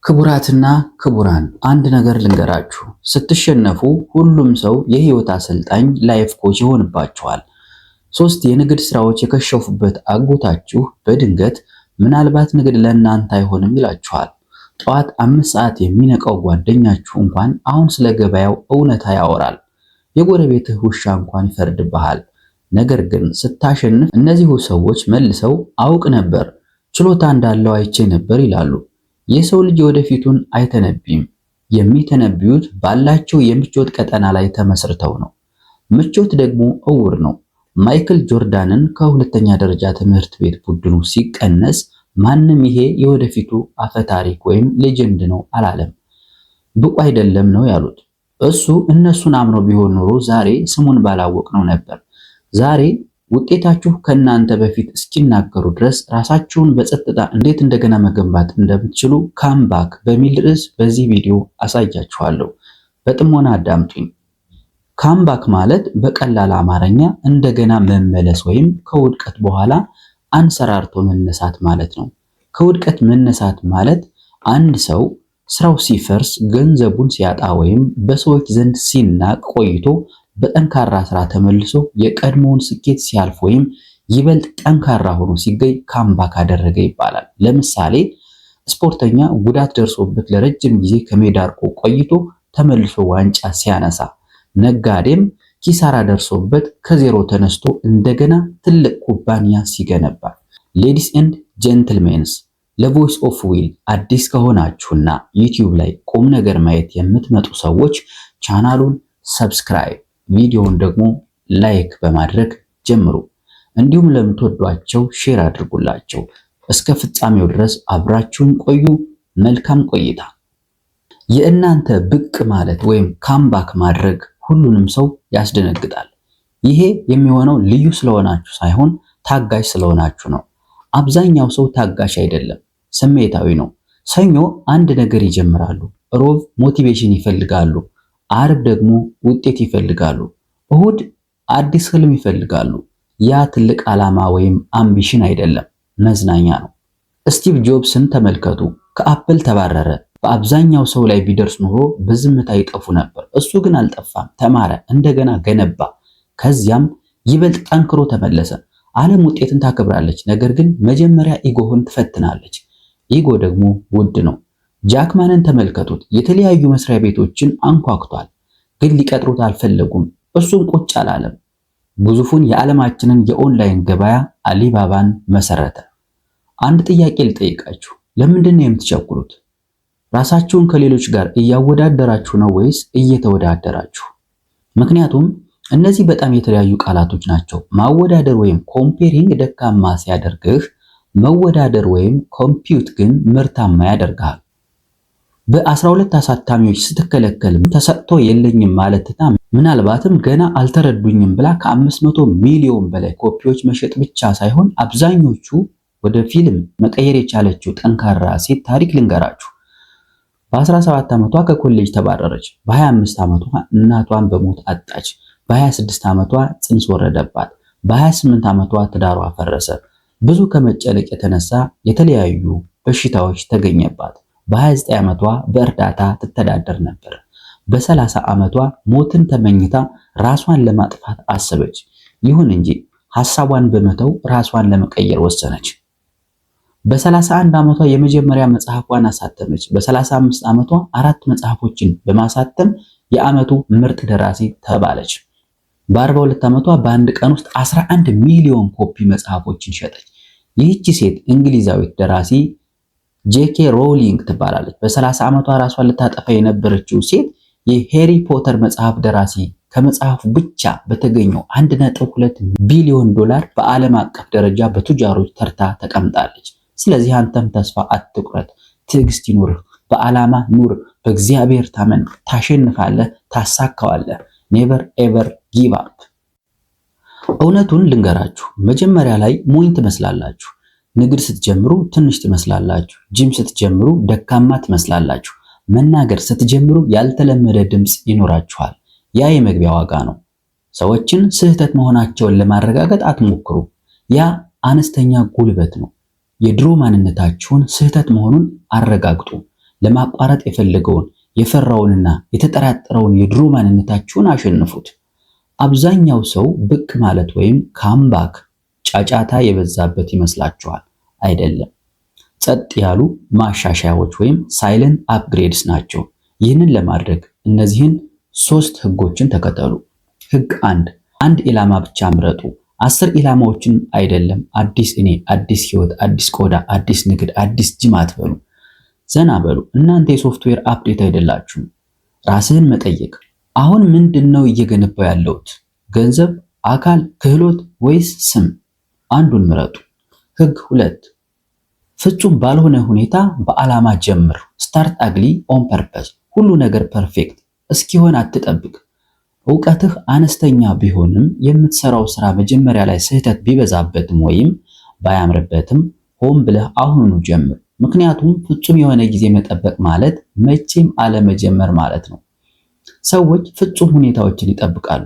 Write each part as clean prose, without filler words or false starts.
ክቡራትና ክቡራን አንድ ነገር ልንገራችሁ። ስትሸነፉ ሁሉም ሰው የህይወት አሰልጣኝ ላይፍ ኮች ይሆንባችኋል። 3 የንግድ ስራዎች የከሸፉበት አጎታችሁ በድንገት ምናልባት ንግድ ለእናንተ አይሆንም ይላችኋል። ጠዋት 5 ሰዓት የሚነቃው ጓደኛችሁ እንኳን አሁን ስለ ገበያው እውነታ ያወራል። የጎረቤትህ ውሻ እንኳን ይፈርድብሃል። ነገር ግን ስታሸንፍ እነዚሁ ሰዎች መልሰው አውቅ ነበር፣ ችሎታ እንዳለው አይቼ ነበር ይላሉ። የሰው ልጅ ወደፊቱን አይተነብይም። የሚተነብዩት ባላቸው የምቾት ቀጠና ላይ ተመስርተው ነው። ምቾት ደግሞ እውር ነው። ማይክል ጆርዳንን ከሁለተኛ ደረጃ ትምህርት ቤት ቡድኑ ሲቀነስ ማንም ይሄ የወደፊቱ አፈታሪክ ወይም ሌጀንድ ነው አላለም። ብቁ አይደለም ነው ያሉት። እሱ እነሱን አምነው ቢሆን ኖሮ ዛሬ ስሙን ባላወቅነው ነበር። ዛሬ ውጤታችሁ ከእናንተ በፊት እስኪናገሩ ድረስ ራሳችሁን በጸጥታ እንዴት እንደገና መገንባት እንደምትችሉ ካምባክ በሚል ርዕስ በዚህ ቪዲዮ አሳያችኋለሁ። በጥሞና አዳምጡኝ። ካምባክ ማለት በቀላል አማርኛ እንደገና መመለስ ወይም ከውድቀት በኋላ አንሰራርቶ መነሳት ማለት ነው። ከውድቀት መነሳት ማለት አንድ ሰው ስራው ሲፈርስ፣ ገንዘቡን ሲያጣ ወይም በሰዎች ዘንድ ሲናቅ ቆይቶ በጠንካራ ስራ ተመልሶ የቀድሞውን ስኬት ሲያልፍ ወይም ይበልጥ ጠንካራ ሆኖ ሲገኝ ካምባክ አደረገ ይባላል። ለምሳሌ ስፖርተኛ ጉዳት ደርሶበት ለረጅም ጊዜ ከሜዳ ርቆ ቆይቶ ተመልሶ ዋንጫ ሲያነሳ፣ ነጋዴም ኪሳራ ደርሶበት ከዜሮ ተነስቶ እንደገና ትልቅ ኩባንያ ሲገነባ። ሌዲስ ኤንድ ጀንትልሜንስ፣ ለቮይስ ኦፍ ዊል አዲስ ከሆናችሁና ዩቲዩብ ላይ ቁም ነገር ማየት የምትመጡ ሰዎች ቻናሉን ሰብስክራይብ፣ ቪዲዮውን ደግሞ ላይክ በማድረግ ጀምሩ። እንዲሁም ለምትወዷቸው ሼር አድርጉላቸው። እስከ ፍጻሜው ድረስ አብራችሁን ቆዩ። መልካም ቆይታ። የእናንተ ብቅ ማለት ወይም ካምባክ ማድረግ ሁሉንም ሰው ያስደነግጣል። ይሄ የሚሆነው ልዩ ስለሆናችሁ ሳይሆን ታጋሽ ስለሆናችሁ ነው። አብዛኛው ሰው ታጋሽ አይደለም፣ ስሜታዊ ነው። ሰኞ አንድ ነገር ይጀምራሉ፣ ሮብ ሞቲቬሽን ይፈልጋሉ፣ አርብ ደግሞ ውጤት ይፈልጋሉ፣ እሁድ አዲስ ህልም ይፈልጋሉ። ያ ትልቅ ዓላማ ወይም አምቢሽን አይደለም፣ መዝናኛ ነው። ስቲቭ ጆብስን ተመልከቱ። ከአፕል ተባረረ። በአብዛኛው ሰው ላይ ቢደርስ ኖሮ በዝምታ ይጠፉ ነበር። እሱ ግን አልጠፋም፣ ተማረ፣ እንደገና ገነባ። ከዚያም ይበልጥ ጠንክሮ ተመለሰ። ዓለም ውጤትን ታከብራለች፣ ነገር ግን መጀመሪያ ኢጎህን ትፈትናለች። ኢጎ ደግሞ ውድ ነው። ጃክማንን ተመልከቱት። የተለያዩ መስሪያ ቤቶችን አንኳኩቷል፣ ግን ሊቀጥሩት አልፈለጉም። እሱም ቁጭ አላለም። ግዙፉን የዓለማችንን የኦንላይን ገበያ አሊባባን መሰረተ። አንድ ጥያቄ ልጠይቃችሁ፣ ለምንድን ነው የምትቸኩሉት? ራሳችሁን ከሌሎች ጋር እያወዳደራችሁ ነው ወይስ እየተወዳደራችሁ? ምክንያቱም እነዚህ በጣም የተለያዩ ቃላቶች ናቸው። ማወዳደር ወይም ኮምፔሪንግ ደካማ ሲያደርግህ፣ መወዳደር ወይም ኮምፒውት ግን ምርታማ ያደርግሃል። በ12 አሳታሚዎች ስትከለከል ተሰጥቶ የለኝም ማለት ትታ ምናልባትም ገና አልተረዱኝም ብላ ከ500 ሚሊዮን በላይ ኮፒዎች መሸጥ ብቻ ሳይሆን አብዛኞቹ ወደ ፊልም መቀየር የቻለችው ጠንካራ ሴት ታሪክ ልንገራችሁ። በ17 ዓመቷ ከኮሌጅ ተባረረች። በ25 ዓመቷ እናቷን በሞት አጣች። በ26 ዓመቷ ጽንስ ወረደባት። በ28 ዓመቷ ትዳሯ ፈረሰ። ብዙ ከመጨነቅ የተነሳ የተለያዩ በሽታዎች ተገኘባት። በ29 ዓመቷ በእርዳታ ትተዳደር ነበር። በ30 ዓመቷ ሞትን ተመኝታ ራሷን ለማጥፋት አሰበች። ይሁን እንጂ ሐሳቧን በመተው ራሷን ለመቀየር ወሰነች። በ31 ዓመቷ የመጀመሪያ መጽሐፏን አሳተመች። በ35 ዓመቷ 4 መጽሐፎችን በማሳተም የዓመቱ ምርጥ ደራሲ ተባለች። በ42 ዓመቷ በአንድ ቀን ውስጥ 11 ሚሊዮን ኮፒ መጽሐፎችን ሸጠች። ይህቺ ሴት እንግሊዛዊት ደራሲ ጄኬ ሮሊንግ ትባላለች። በ30 ዓመቷ ራሷን ልታጠፋ የነበረችው ሴት የሄሪ ፖተር መጽሐፍ ደራሲ ከመጽሐፉ ብቻ በተገኘው 1.2 ቢሊዮን ዶላር በዓለም አቀፍ ደረጃ በቱጃሮች ተርታ ተቀምጣለች። ስለዚህ አንተም ተስፋ አትቁረጥ፣ ትዕግስት ይኑርህ፣ በዓላማ ኑር፣ በእግዚአብሔር ታመን፣ ታሸንፋለህ፣ ታሳካዋለህ። ኔቨር ኤቨር ጊቭ አፕ። እውነቱን ልንገራችሁ፣ መጀመሪያ ላይ ሞኝ ትመስላላችሁ። ንግድ ስትጀምሩ ትንሽ ትመስላላችሁ። ጂም ስትጀምሩ ደካማ ትመስላላችሁ። መናገር ስትጀምሩ ያልተለመደ ድምፅ ይኖራችኋል። ያ የመግቢያ ዋጋ ነው። ሰዎችን ስህተት መሆናቸውን ለማረጋገጥ አትሞክሩ። ያ አነስተኛ ጉልበት ነው። የድሮ ማንነታችሁን ስህተት መሆኑን አረጋግጡ። ለማቋረጥ የፈለገውን የፈራውንና የተጠራጠረውን የድሮ ማንነታችሁን አሸንፉት። አብዛኛው ሰው ብቅ ማለት ወይም ካምባክ ጫጫታ የበዛበት ይመስላችኋል? አይደለም። ጸጥ ያሉ ማሻሻያዎች ወይም ሳይለንት አፕግሬድስ ናቸው። ይህንን ለማድረግ እነዚህን 3 ህጎችን ተከተሉ። ህግ 1 አንድ ኢላማ ብቻ ምረጡ። 10 ኢላማዎችን አይደለም። አዲስ እኔ፣ አዲስ ህይወት፣ አዲስ ቆዳ፣ አዲስ ንግድ፣ አዲስ ጅም አትበሉ። ዘና በሉ። እናንተ የሶፍትዌር አፕዴት አይደላችሁም። ራስህን መጠየቅ፣ አሁን ምንድነው እየገነባው ያለሁት? ገንዘብ፣ አካል፣ ክህሎት ወይስ ስም? አንዱን ምረጡ። ህግ 2 ፍጹም ባልሆነ ሁኔታ በዓላማ ጀምር። ስታርት አግሊ ኦን ፐርፐስ። ሁሉ ነገር ፐርፌክት እስኪሆን አትጠብቅ። ዕውቀትህ አነስተኛ ቢሆንም የምትሰራው ስራ መጀመሪያ ላይ ስህተት ቢበዛበትም ወይም ባያምርበትም ሆን ብለህ አሁኑኑ ጀምር። ምክንያቱም ፍጹም የሆነ ጊዜ መጠበቅ ማለት መቼም አለመጀመር ማለት ነው። ሰዎች ፍጹም ሁኔታዎችን ይጠብቃሉ።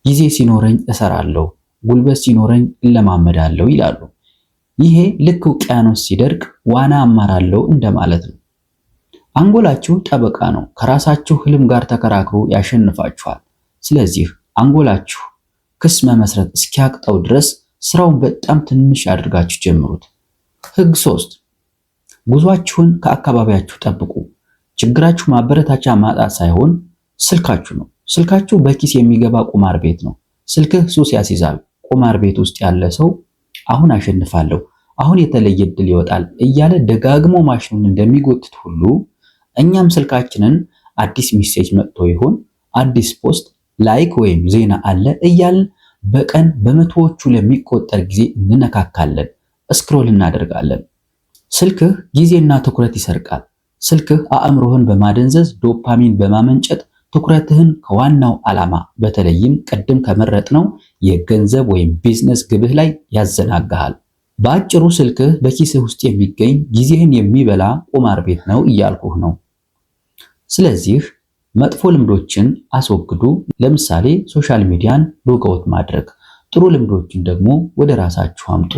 ጊዜ ሲኖረኝ እሰራለሁ፣ ጉልበት ሲኖረኝ እለማመዳለሁ ይላሉ። ይሄ ልክ ውቅያኖስ ሲደርቅ ዋና አማራለሁ እንደማለት ነው። አንጎላችሁ ጠበቃ ነው። ከራሳችሁ ህልም ጋር ተከራክሮ ያሸንፋችኋል። ስለዚህ አንጎላችሁ ክስ መመስረት እስኪያቅጠው ድረስ ስራውን በጣም ትንሽ አድርጋችሁ ጀምሩት። ህግ 3 ጉዟችሁን ከአካባቢያችሁ ጠብቁ። ችግራችሁ ማበረታቻ ማጣት ሳይሆን ስልካችሁ ነው። ስልካችሁ በኪስ የሚገባ ቁማር ቤት ነው። ስልክህ ሱስ ያስይዛል። ቁማር ቤት ውስጥ ያለ ሰው አሁን አሸንፋለሁ፣ አሁን የተለየ እድል ይወጣል እያለ ደጋግሞ ማሽኑን እንደሚጎትት ሁሉ እኛም ስልካችንን አዲስ ሜሴጅ መጥቶ ይሆን፣ አዲስ ፖስት፣ ላይክ ወይም ዜና አለ እያልን በቀን በመቶዎቹ ለሚቆጠር ጊዜ እንነካካለን፣ ስክሮል እናደርጋለን። ስልክህ ጊዜና ትኩረት ይሰርቃል። ስልክህ አእምሮህን በማደንዘዝ ዶፓሚን በማመንጨት ትኩረትህን ከዋናው ዓላማ በተለይም ቅድም ከመረጥነው የገንዘብ ወይም ቢዝነስ ግብህ ላይ ያዘናጋሃል። በአጭሩ ስልክህ በኪስህ ውስጥ የሚገኝ ጊዜህን የሚበላ ቁማር ቤት ነው እያልኩህ ነው። ስለዚህ መጥፎ ልምዶችን አስወግዱ። ለምሳሌ ሶሻል ሚዲያን ሎግአውት ማድረግ። ጥሩ ልምዶችን ደግሞ ወደ ራሳችሁ አምጡ።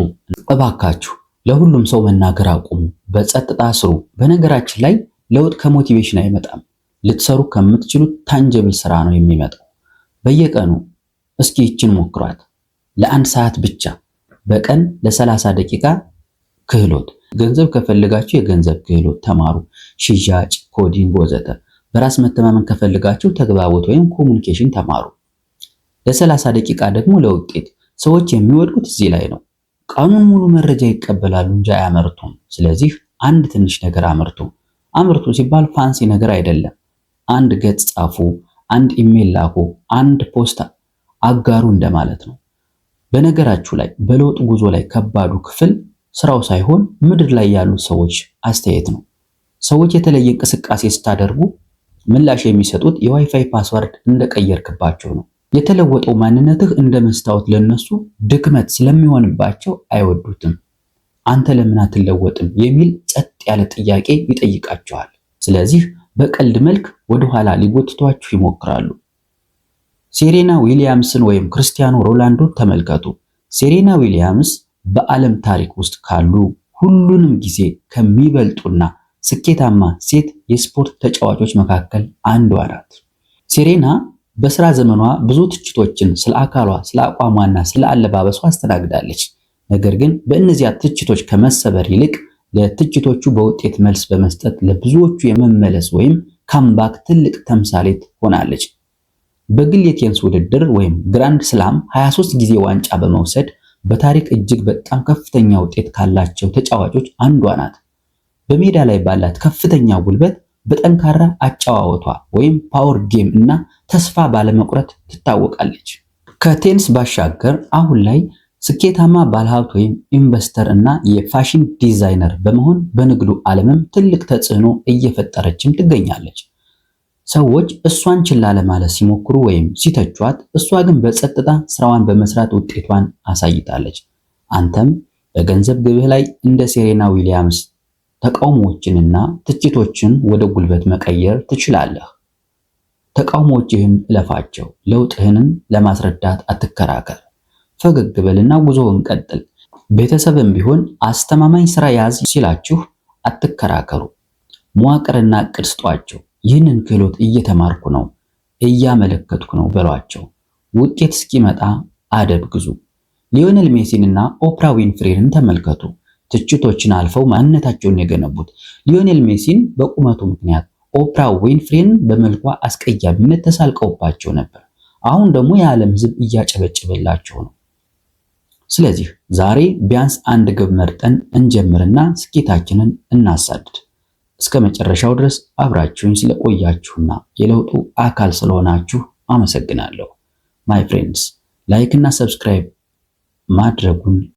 እባካችሁ ለሁሉም ሰው መናገር አቁሙ። በጸጥታ ስሩ። በነገራችን ላይ ለውጥ ከሞቲቬሽን አይመጣም። ልትሰሩ ከምትችሉት ታንጀብል ስራ ነው የሚመጣው። በየቀኑ እስኪ ይችን ሞክሯት። ለ1 ሰዓት ብቻ በቀን ለ30 ደቂቃ ክህሎት። ገንዘብ ከፈልጋችሁ የገንዘብ ክህሎት ተማሩ። ሽያጭ፣ ኮዲንግ ወዘተ። በራስ መተማመን ከፈልጋችሁ ተግባቦት ወይም ኮሙኒኬሽን ተማሩ። ለ30 ደቂቃ ደግሞ ለውጤት። ሰዎች የሚወድቁት እዚህ ላይ ነው። ቀኑን ሙሉ መረጃ ይቀበላሉ እንጂ አያመርቱም። ስለዚህ አንድ ትንሽ ነገር አምርቱ። አምርቱ ሲባል ፋንሲ ነገር አይደለም። አንድ ገጽ ጻፉ፣ አንድ ኢሜል ላኩ፣ አንድ ፖስት አጋሩ እንደማለት ነው። በነገራችሁ ላይ በለውጥ ጉዞ ላይ ከባዱ ክፍል ስራው ሳይሆን ምድር ላይ ያሉ ሰዎች አስተያየት ነው። ሰዎች የተለየ እንቅስቃሴ ስታደርጉ ምላሽ የሚሰጡት የዋይፋይ ፓስወርድ እንደቀየርክባቸው ነው። የተለወጠው ማንነትህ እንደ መስታወት ለነሱ ድክመት ስለሚሆንባቸው አይወዱትም። አንተ ለምን አትለወጥም የሚል ጸጥ ያለ ጥያቄ ይጠይቃቸዋል። ስለዚህ በቀልድ መልክ ወደኋላ ሊጎትቷችሁ ይሞክራሉ። ሴሬና ዊሊያምስን ወይም ክርስቲያኖ ሮናልዶ ተመልከቱ። ሴሬና ዊሊያምስ በዓለም ታሪክ ውስጥ ካሉ ሁሉንም ጊዜ ከሚበልጡና ስኬታማ ሴት የስፖርት ተጫዋቾች መካከል አንዷ ናት። ሴሬና በስራ ዘመኗ ብዙ ትችቶችን ስለ አካሏ፣ ስለ አቋሟና ስለ አለባበሷ አስተናግዳለች። ነገር ግን በእነዚያ ትችቶች ከመሰበር ይልቅ ለትችቶቹ በውጤት መልስ በመስጠት ለብዙዎቹ የመመለስ ወይም ካምባክ ትልቅ ተምሳሌት ሆናለች። በግል የቴኒስ ውድድር ወይም ግራንድ ስላም 23 ጊዜ ዋንጫ በመውሰድ በታሪክ እጅግ በጣም ከፍተኛ ውጤት ካላቸው ተጫዋቾች አንዷ ናት። በሜዳ ላይ ባላት ከፍተኛ ጉልበት፣ በጠንካራ አጨዋወቷ ወይም ፓወር ጌም እና ተስፋ ባለመቁረጥ ትታወቃለች። ከቴኒስ ባሻገር አሁን ላይ ስኬታማ ባለሀብት ወይም ኢንቨስተር እና የፋሽን ዲዛይነር በመሆን በንግዱ ዓለምም ትልቅ ተጽዕኖ እየፈጠረችም ትገኛለች። ሰዎች እሷን ችላ ለማለት ሲሞክሩ ወይም ሲተቿት፣ እሷ ግን በጸጥታ ስራዋን በመስራት ውጤቷን አሳይታለች። አንተም በገንዘብ ግብህ ላይ እንደ ሴሬና ዊሊያምስ ተቃውሞዎችንና ትችቶችን ወደ ጉልበት መቀየር ትችላለህ። ተቃውሞዎችህን እለፋቸው። ለውጥህንም ለማስረዳት አትከራከር። ፈገግ በልና ጉዞውን ቀጥል። ቤተሰብም ቢሆን አስተማማኝ ስራ ያዝ ሲላችሁ አትከራከሩ። መዋቅርና እቅድ ስጧቸው። ይህንን ክህሎት እየተማርኩ ነው፣ እያመለከትኩ ነው በሏቸው። ውጤት እስኪመጣ አደብ ግዙ። ሊዮኔል ሜሲንና ኦፕራ ዊንፍሬን ተመልከቱ። ትችቶችን አልፈው ማንነታቸውን የገነቡት። ሊዮኔል ሜሲን በቁመቱ ምክንያት፣ ኦፕራ ዊንፍሬን በመልኳ አስቀያሚነት ተሳልቀውባቸው ነበር። አሁን ደግሞ የዓለም ሕዝብ እያጨበጨበላቸው ነው። ስለዚህ ዛሬ ቢያንስ አንድ ግብ መርጠን እንጀምርና ስኬታችንን እናሳድድ። እስከ መጨረሻው ድረስ አብራችሁኝ ስለቆያችሁና የለውጡ አካል ስለሆናችሁ አመሰግናለሁ። ማይ ፍሬንድስ ላይክ እና ሰብስክራይብ ማድረጉን